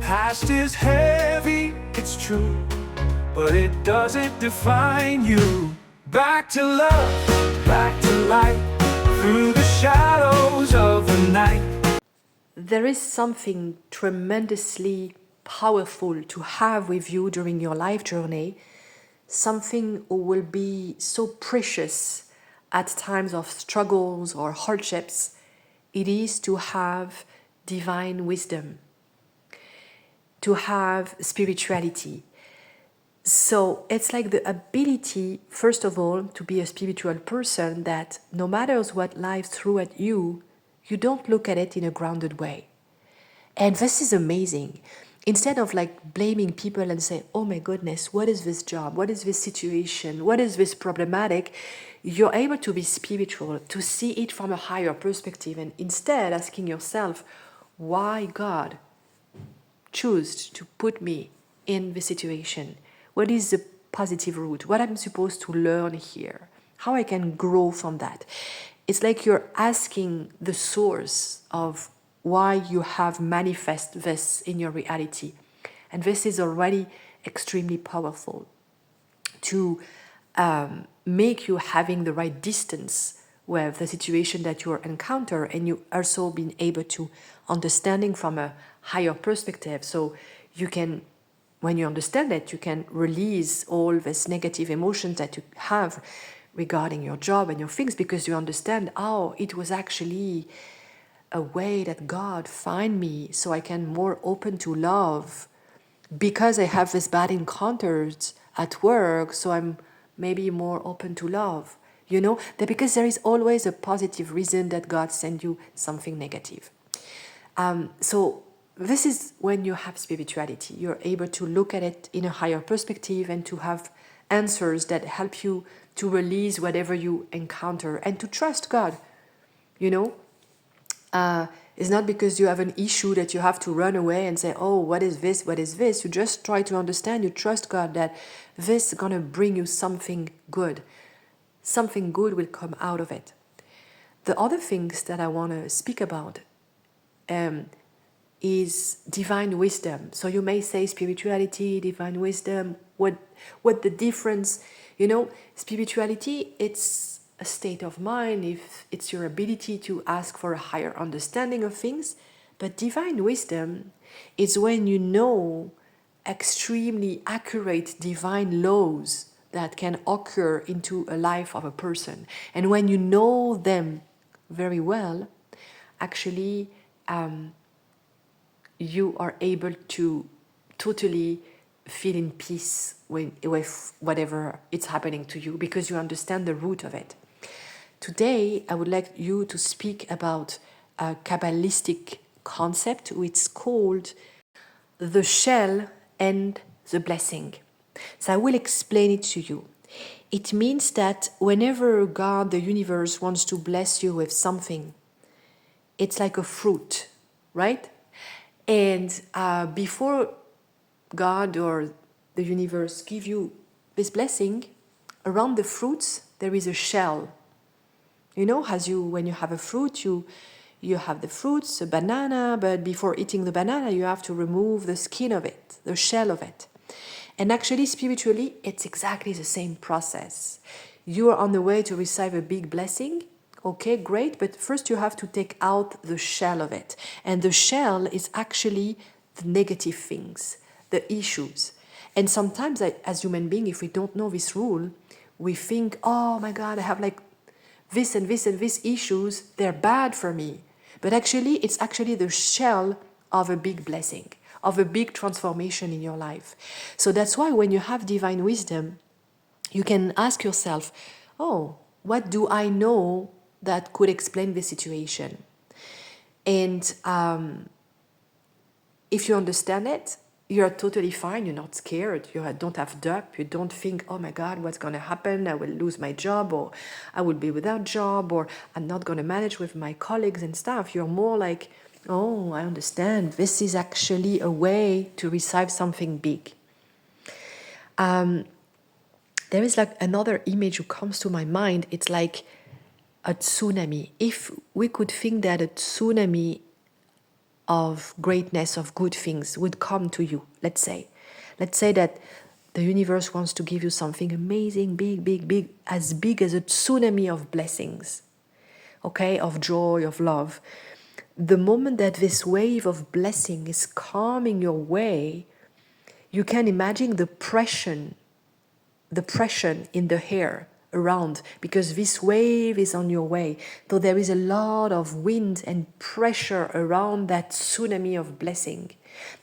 past is heavy, it's true, but it doesn't define you. Back to love, back to light, through the shadows of the night. There is something tremendously powerful to have with you during your life journey, something who will be so precious at times of struggles or hardships. It is to have divine wisdom, to have spirituality. So it's like the ability, first of all, to be a spiritual person that no matter what life threw at you, you don't look at it in a grounded way. And this is amazing. Instead of like blaming people and say, oh my goodness, what is this job? What is this situation? What is this problematic? You're able to be spiritual, to see it from a higher perspective, and instead asking yourself, why God choose to put me in this situation? What is the positive route? What I'm supposed to learn here? How I can grow from that? It's like you're asking the source of why you have manifest this in your reality. And this is already extremely powerful to make you having the right distance with the situation that you encounter, and you also being able to understanding from a higher perspective. So you can, when you understand it, you can release all these negative emotions that you have regarding your job and your things, because you understand, oh, it was actually a way that God find me so I can more open to love, because I have this bad encounters at work, so I'm maybe more open to love. You know, that because there is always a positive reason that God sent you something negative. So this is when you have spirituality. You're able to look at it in a higher perspective and to have answers that help you to release whatever you encounter and to trust God. You know, it's not because you have an issue that you have to run away and say, oh, what is this? What is this? You just try to understand, you trust God that this is going to bring you something good. Something good will come out of it. The other things that I want to speak about is divine wisdom. So you may say spirituality, divine wisdom, what the difference? You know, spirituality, it's a state of mind, if it's your ability to ask for a higher understanding of things. But divine wisdom is when you know extremely accurate divine laws that can occur into a life of a person. And when you know them very well, actually you are able to totally feel in peace with whatever is happening to you, because you understand the root of it. Today, I would like you to speak about a Kabbalistic concept which is called the shell and the blessing. So I will explain it to you. It means that whenever God, the universe, wants to bless you with something, it's like a fruit, right? And before God or the universe give you this blessing, around the fruits there is a shell. You know, when you have a fruit, you have the fruits, a banana, but before eating the banana, you have to remove the skin of it, the shell of it. And actually, spiritually, it's exactly the same process. You are on the way to receive a big blessing. Okay, great, but first you have to take out the shell of it. And the shell is actually the negative things, the issues. And sometimes, as human beings, if we don't know this rule, we think, oh my God, I have like this and this and this issues, they're bad for me. But actually, it's actually the shell of a big blessing, of a big transformation in your life. So that's why when you have divine wisdom, you can ask yourself, oh, what do I know that could explain this situation? And if you understand it, you're totally fine. You're not scared. You don't have doubt. You don't think, oh my God, what's going to happen? I will lose my job, or I will be without job, or I'm not going to manage with my colleagues and stuff. You're more like, oh, I understand. This is actually a way to receive something big. There is like another image who comes to my mind. It's like a tsunami. If we could think that a tsunami of greatness, of good things would come to you, let's say. Let's say that the universe wants to give you something amazing, big, big, big as a tsunami of blessings, okay, of joy, of love. The moment that this wave of blessing is coming your way, you can imagine the pressure in the air around, because this wave is on your way. So there is a lot of wind and pressure around that tsunami of blessing.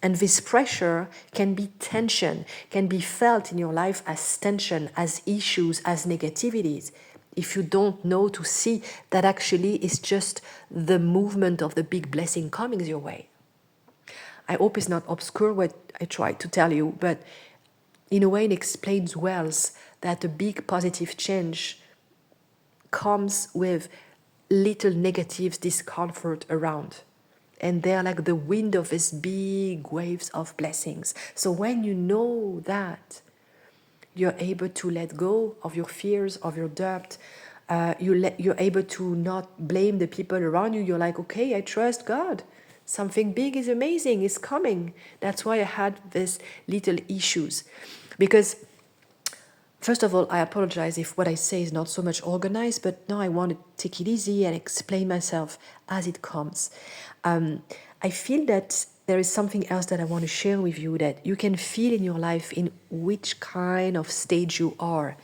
And this pressure can be tension, can be felt in your life as tension, as issues, as negativities. If you don't know to see that actually it's just the movement of the big blessing coming your way. I hope it's not obscure what I try to tell you, but in a way it explains well that a big positive change comes with little negative discomfort around. And they're like the wind of these big waves of blessings. So when you know that, you're able to let go of your fears, of your doubt. You're able to not blame the people around you. You're like, okay, I trust God. Something big is amazing, is coming. That's why I had these little issues. Because, first of all, I apologize if what I say is not so much organized, but now I want to take it easy and explain myself as it comes. I feel that there is something else that I want to share with you, that you can feel in your life in which kind of stage you are.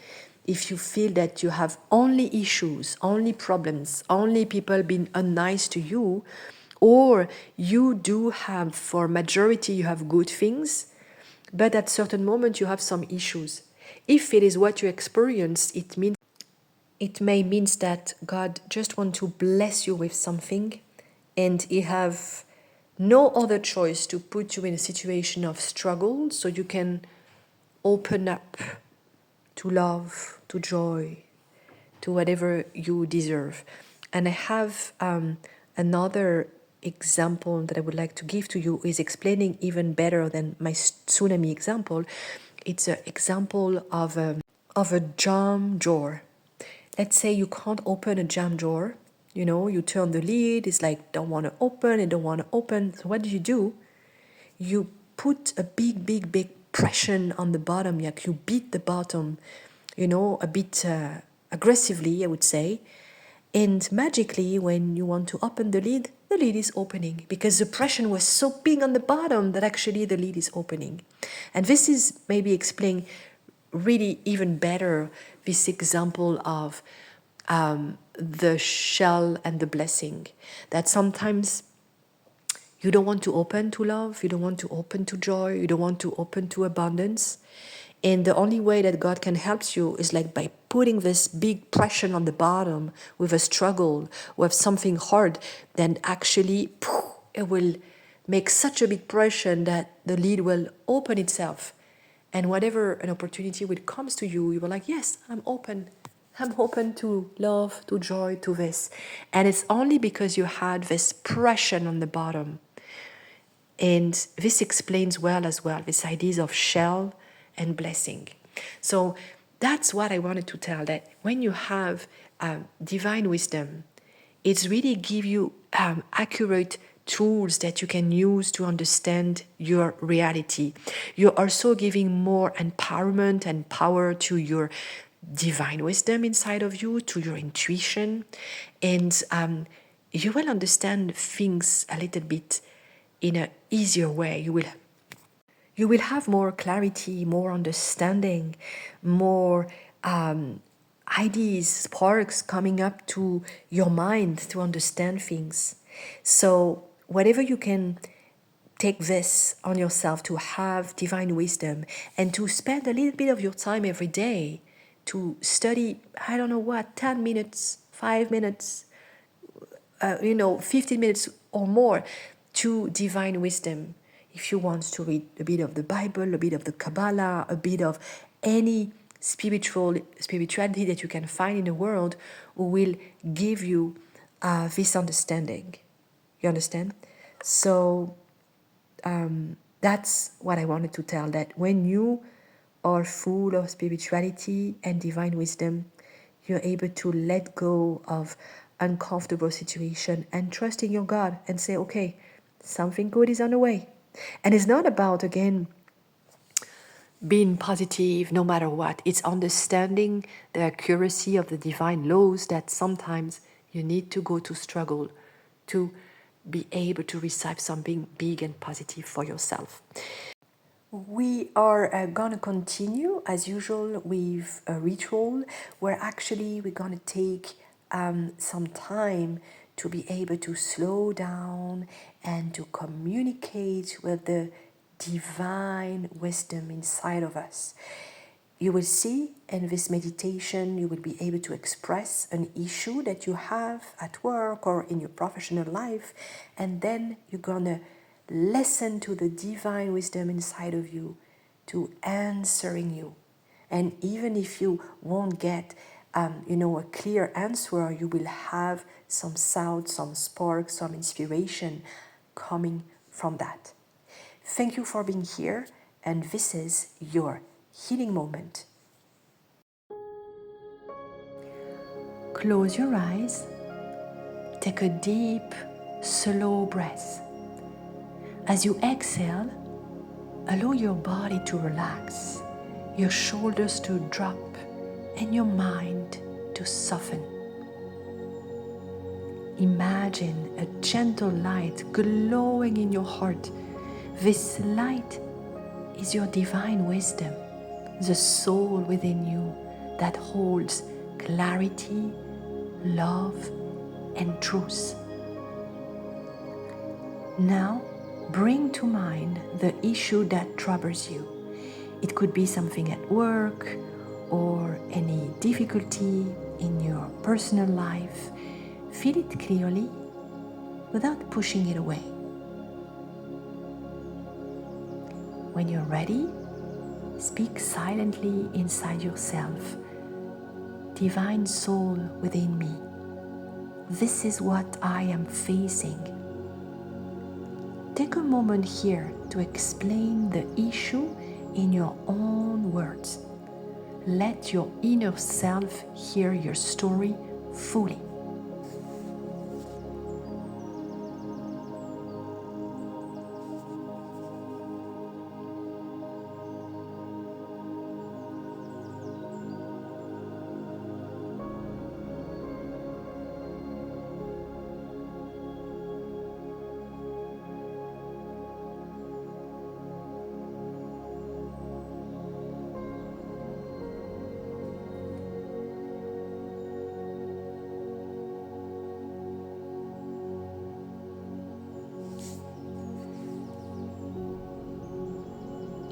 If you feel that you have only issues, only problems, only people being unnice to you, or you do have, for majority, you have good things, but at certain moment you have some issues. If it is what you experience, it may means that God just want to bless you with something, and He have no other choice to put you in a situation of struggle, so you can open up to love, to joy, to whatever you deserve. And I have another example that I would like to give to you, is explaining even better than my tsunami example. It's an example of a jam drawer. Let's say you can't open a jam drawer. You turn the lid, it's like don't want to open, it don't want to open. So what do? You put a big, big, big pressure on the bottom, like you beat the bottom, a bit aggressively, I would say. And magically, when you want to open the lid is opening, because the pressure was so big on the bottom that actually the lid is opening. And this is maybe explaining really even better this example of the shell and the blessing. That sometimes you don't want to open to love, you don't want to open to joy, you don't want to open to abundance. And the only way that God can help you is like by putting this big pressure on the bottom with a struggle, with something hard, then actually it will make such a big pressure that the lid will open itself. And whatever an opportunity will comes to you, you will like, yes, I'm open. I'm open to love, to joy, to this. And it's only because you had this pressure on the bottom. And this explains well as well, this ideas of shell and blessing. So that's what I wanted to tell, that when you have divine wisdom, it's really give you accurate tools that you can use to understand your reality. You're also giving more empowerment and power to your divine wisdom inside of you, to your intuition, and you will understand things a little bit in an easier way. You will have more clarity, more understanding, more ideas, sparks coming up to your mind to understand things. So whatever you can take this on yourself, to have divine wisdom and to spend a little bit of your time every day to study, I don't know what, 10 minutes, 5 minutes, 15 minutes or more to divine wisdom. If you want to read a bit of the Bible, a bit of the Kabbalah, a bit of any spirituality that you can find in the world, who will give you this understanding. You understand? So that's what I wanted to tell, that when you are full of spirituality and divine wisdom, you're able to let go of uncomfortable situation and trust in your God and say, okay, Something good is on the way. And it's not about, again, being positive no matter what. It's understanding the accuracy of the divine laws that sometimes you need to go to struggle to be able to receive something big and positive for yourself. We are going to continue as usual with a ritual where actually we're going to take some time to be able to slow down and to communicate with the divine wisdom inside of us. You will see in this meditation, you will be able to express an issue that you have at work or in your professional life, and then you're gonna listen to the divine wisdom inside of you to answering you. And even if you won't get a clear answer, you will have some sound, some spark, some inspiration coming from that. Thank you for being here, and this is your healing moment. Close your eyes, take a deep, slow breath. As you exhale, allow your body to relax, your shoulders to drop, and your mind to soften. Imagine a gentle light glowing in your heart. This light is your divine wisdom, the soul within you that holds clarity, love, and truth. Now, bring to mind the issue that troubles you. It could be something at work or any difficulty in your personal life. Feel it clearly without pushing it away. When you're ready, speak silently inside yourself. Divine soul within me, this is what I am facing. Take a moment here to explain the issue in your own words. Let your inner self hear your story fully.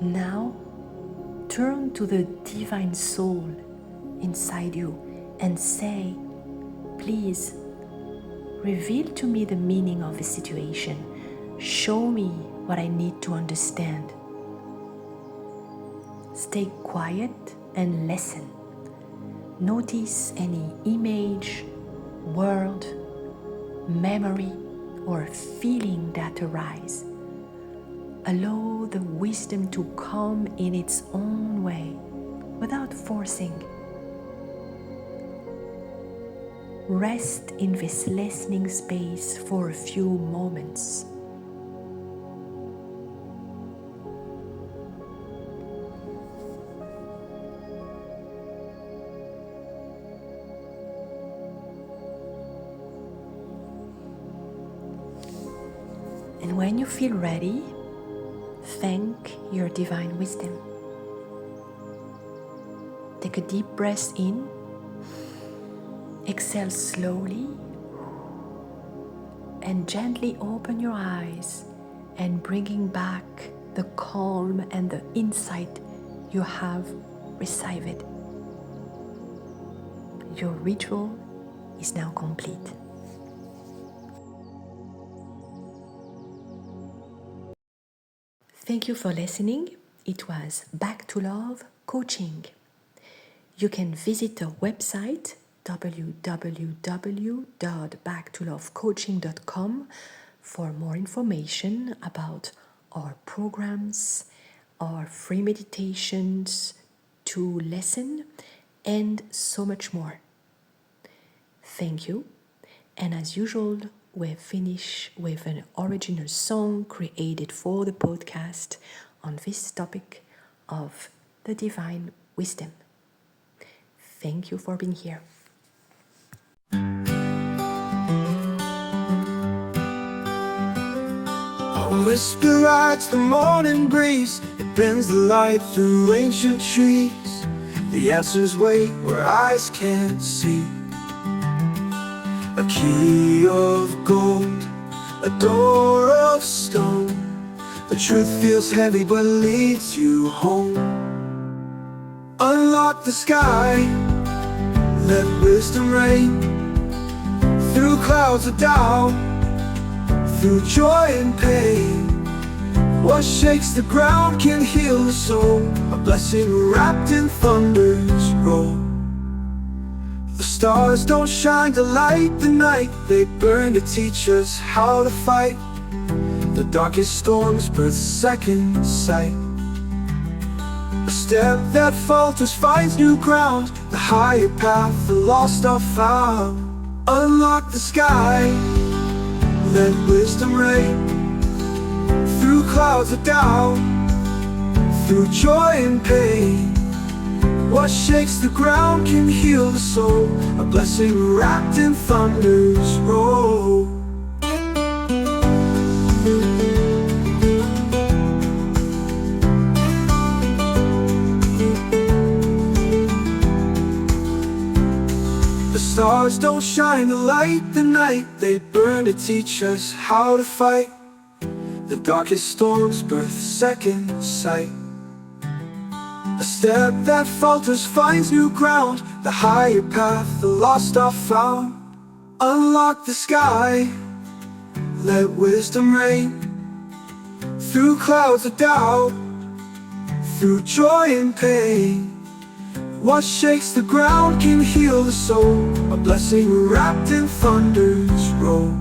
Now, turn to the divine soul inside you and say, please, reveal to me the meaning of the situation. Show me what I need to understand. Stay quiet and listen. Notice any image, word, memory, or feeling that arise. Allow the wisdom to come in its own way, without forcing. Rest in this listening space for a few moments. And when you feel ready, thank your divine wisdom. Take a deep breath in, exhale slowly, and gently open your eyes and bringing back the calm and the insight you have received. Your ritual is now complete. Thank you for listening. It was Back to Love Coaching. You can visit our website www.backtolovecoaching.com for more information about our programs, our free meditations to listen, and so much more. Thank you, and as usual, we finish with an original song created for the podcast on this topic of the divine wisdom. Thank you for being here. A whisper rides the morning breeze. It bends the light through ancient trees. The answers wait where eyes can't see. A key of gold, a door of stone. The truth feels heavy but leads you home. Unlock the sky, let wisdom reign. Through clouds of doubt, through joy and pain. What shakes the ground can heal the soul. A blessing wrapped in thunder's roll. The stars don't shine to light the night. They burn to teach us how to fight. The darkest storms birth second sight. A step that falters finds new ground. The higher path the lost are found. Unlock the sky, let wisdom reign. Through clouds of doubt, through joy and pain. What shakes the ground can heal the soul. A blessing wrapped in thunder's roll. The stars don't shine to light the night. They burn to teach us how to fight. The darkest storms birth second sight. A step that falters finds new ground. The higher path the lost are found. Unlock the sky, let wisdom reign. Through clouds of doubt, through joy and pain. What shakes the ground can heal the soul. A blessing wrapped in thunder's roll.